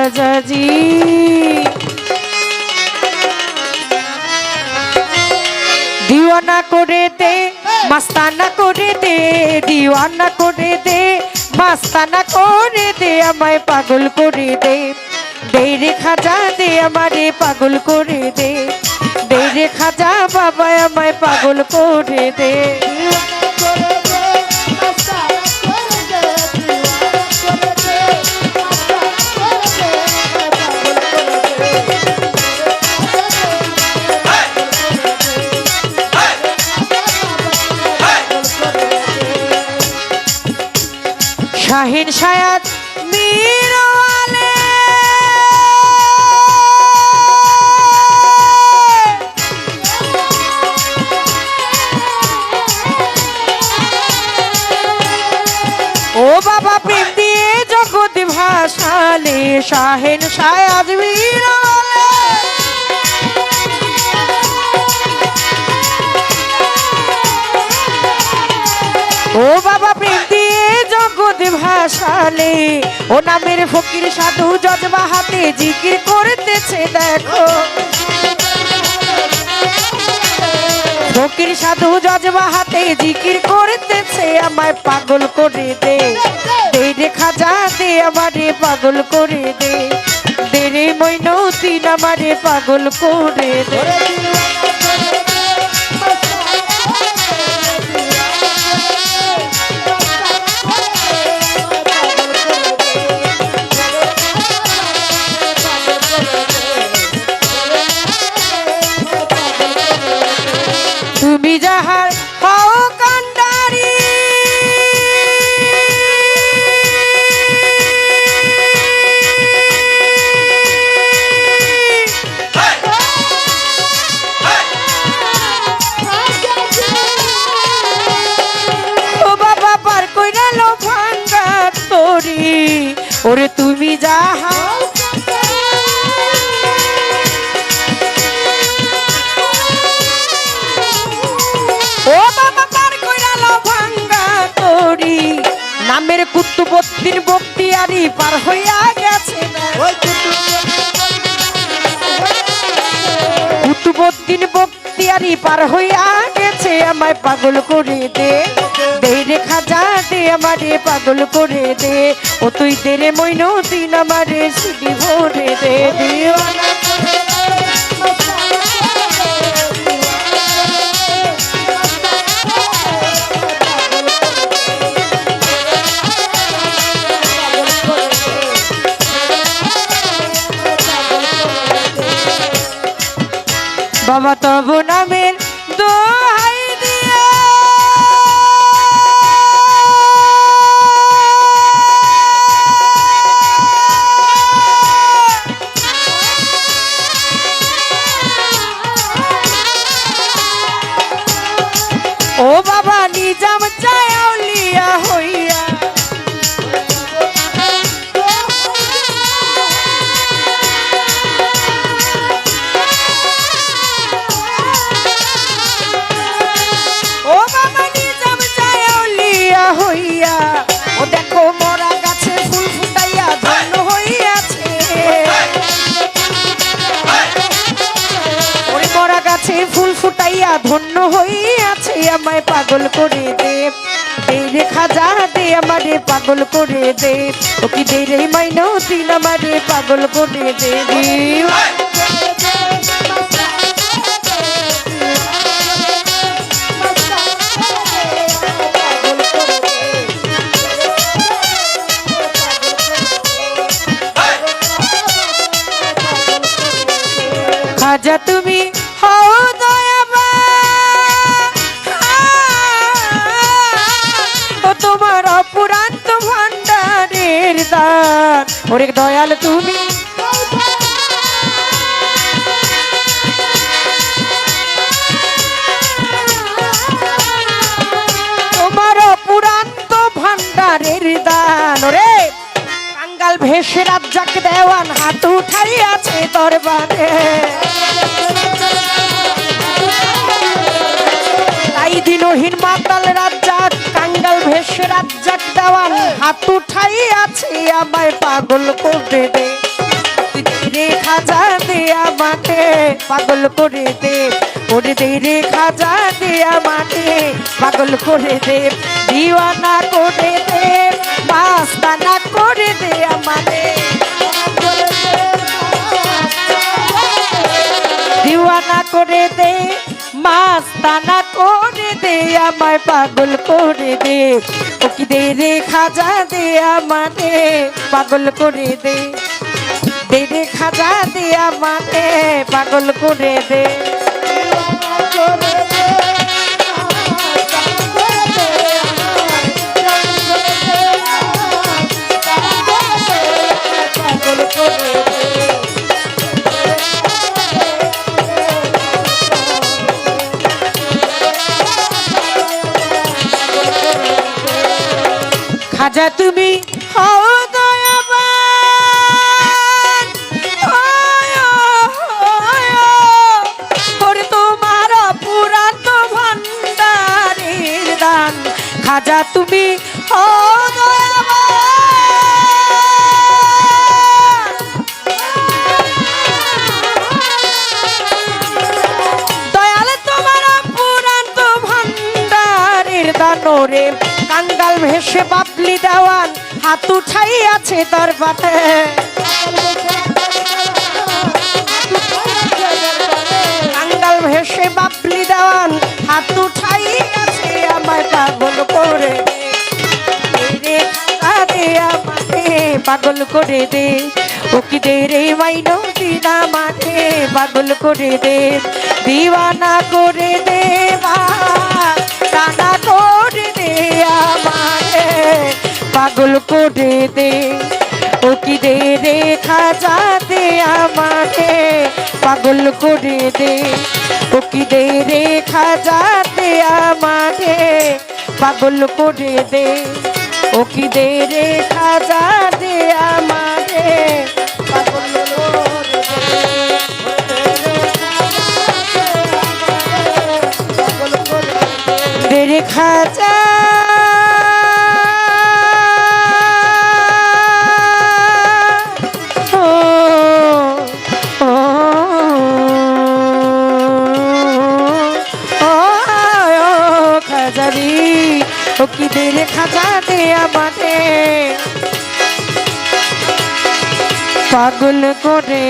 রাজাজি। দিওয়ানা করে দে মাস্তানা করে দে, দিওয়ানা করে দে মাস্তানা করে দে, আমায় পাগল করে দে। দে রে খাজা দে আমারে পাগল করে দে, দে রে খাজা বাবা আমায় পাগল করে দে। শাহিন শায়াত মিরওয়ালে ও বাবা প্রেম দিয়ে জগৎ ভাসালে, শাহিন শায়াত মিরওয়ালে ও বাবা প্রেম দিয়ে জগৎ ভাসালে। ও নামের ফকির সাধু জজবা হাতে জিকির করতেছে দেখো, ফকির সাধু জজবা হাতে জিকির করতেছে, আমায় পাগল করে দে। দে রে খাজা দে আমারে পাগল করে দে, দে রে মইনুদ্দিন আমারে পাগল করে দে। তুমি যাহার হও কান্ডারি, ও বাবা পার কইরা লো ভাঙ্গা তোরি, ওরে তুমি যাহা ও বাবা পার কইরা লো ভাঙ্গা তোরি, নামের কুতুবউদ্দিন বখতিয়ারি পার হইয়া গেছে, কুতুবউদ্দিন বখতিয়ারি পার হইয়া গেছে, আমায় পাগল করে দে। দে রে খাজা দে আমারে পাগল করে দে, ও তুই দে রে মইনুদ্দিন আমারে সিটি ভরে দে। দিওয়ানা বাবা তবু নামের দোহাই দিয়া ও বাবা নিজাম চায় আউলিয়া হইয়া, ও বাবা নিজাম চায় আউলিয়া হইয়া, ও দেখো মরা গাছে ফুল ফুটাইয়া ধন্য হইয়াছে, ওরে মরা গাছে ফুল ফুটাইয়া ধন্য হইয়াছে, আমায় পাগল করে দে। দে রে খাজা দে আমারে পাগল করে দে, ও কি দে রে মইনুদ্দিন আমারে পাগল করে দে। খাজা তুমি হও দয়াবান, ও তোমার অপুরান্ত ভান্ডারের দান, ওরে দয়াল তুমি তোমার অপুরান্ত ভান্ডারের দান, ওরে কাঙ্গাল ভেসে রাজ্জাক দেওয়ান হাত উঠাইয়াছে দরবারে, তাই দিনহীন মাতাল রাজ্জাক কাঙ্গাল ভেসে রাজ্জাক দেওয়ান হাত উঠাইয়াছে, আমায় পাগল করে দে। পাগল করে দে ওরে দে রে খাজা দে আমারে পাগল করে দে দিওয়ানা করে দে মাস্তানা করে দে আমারে দিওয়ানা করে দে মাস্তানা করে দে আমায় পাগল করে দে ও কি দে রে খাজা দে আমারে পাগল করে দে দে রে খাজা দে আমারে পাগল করে দে খাজা তুমি হও দয়াবান ওরে তোমার পুরাত ভান্ডারের দান খাজা তুমি হও দয়াবান দয়াল তোমার পুরাত ভান্ডারের দান রে কাঙ্গাল ভেসে বাবলি দেওয়ান হাত উঠাই আছে দরবারে কাঙ্গাল ভেসে বাবলি দেওয়ান হাত উঠাই আছে আমায় পাগল করে দে আমাকে পাগল করে দে ও কি দে রে মাইনো দিনা মাঠে পাগল করে দে দিওয়ানা করে দে টানা করে দে আমারে পাগল করে দে ও কি দে রে খাজা দে আমারে পাগল করে দে ও কি দে রে খাজা দে আমারে পাগল করে দে ও কি দে রে খাজা দে আমারে পাগল দে রে খাজা ও কি দে রে খাজা দে আমারে পাগল করে